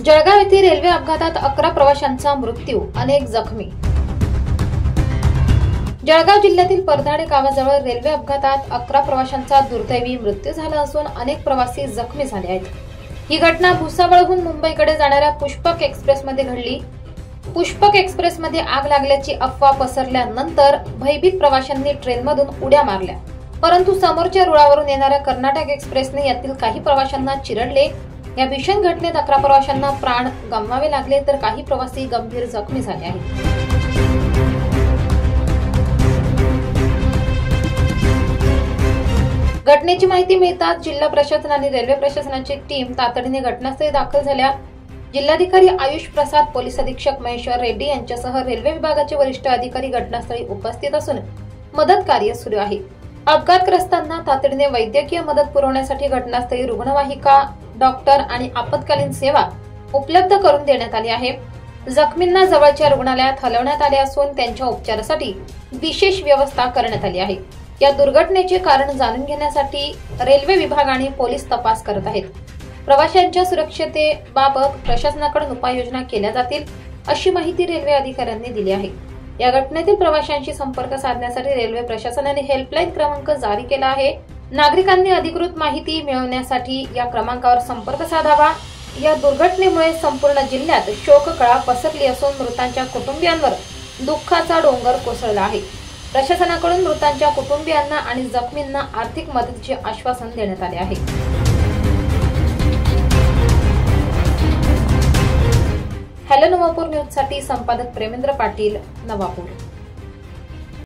जळगाव येथे रेल्वे अपघातात 11 प्रवाशांचा मृत्यू, अनेक जखमी। जळगाव जिल्ह्यातील परधाडे गावाजवळ रेल्वे अपघातात 11 प्रवाशांचा दुर्दैवी मृत्यू झाला असून अनेक प्रवासी जखमी झाले आहेत। ही घटना भुसावळहून मुंबईकडे जाणाऱ्या पुष्पक एक्सप्रेसमध्ये घडली। पुष्पक एक्सप्रेसमध्ये आग लागल्याची अफवा पसरल्यानंतर भयभीत प्रवाशांनी ट्रेनमधून उड्या मारल्या, परंतु समोरच्या रुळावरून येणाऱ्या कर्नाटक एक्सप्रेसने यातील काही प्रवाशांना चिरडले। या भीषण घटनेत 11 प्रवाशांना प्राण गमवावे लागले, तर काही प्रवासी गंभीर जखमी झाले आहेत। घटनेची माहिती मिळताच जिल्हा प्रशासन आणि रेल्वे प्रशासनाची टीम तातडीने घटनास्थळी दाखल झाल्या। जिल्हाधिकारी आयुष प्रसाद, पोलीस अधीक्षक महेश्वर रेड्डी यांच्यासह रेल्वे विभागाचे वरिष्ठ अधिकारी घटनास्थळी उपस्थित असून मदत कार्य सुरू आहे। अपघातग्रस्तांना तातडीने वैद्यकीय मदत पुरवण्यासाठी घटनास्थळी रुग्णवाहिका, डॉक्टर आणि आपत्कालीन सेवा उपलब्ध करून देण्यात आली आहे। जखमींना जवळच्या रुग्णालयात हलवण्यात आले असून त्यांच्या उपचारासाठी विशेष व्यवस्था करण्यात आली आहे। या दुर्घटनेचे कारण जाणून घेण्यासाठी रेल्वे विभाग आणि पोलीस तपास करत आहेत। प्रवाशांच्या सुरक्षतेबाबत प्रशासनाकडून उपाययोजना केल्या जातील, अशी माहिती रेल्वे अधिकाऱ्यांनी दिली आहे। या घटनेतील प्रवाशांशी संपर्क साधण्यासाठी रेल्वे प्रशासनाने हेल्पलाईन क्रमांक जारी केला आहे। नागरिकांनी अधिकृत माहिती मिळवण्यासाठी या क्रमांकावर संपर्क साधावा। या दुर्घटनेमुळे संपूर्ण जिल्ह्यात शोककळा पसरली असून मृतांच्या कुटुंबियांवर दुःखाचा डोंगर कोसळला आहे। प्रशासनाकडून मृतांच्या कुटुंबियांना आणि जखमींना आर्थिक मदतीचे आश्वासन देण्यात आले आहे। हॅलो नवापूर न्यूज साठी संपादक प्रेमेंद्र पाटील, नवापूर।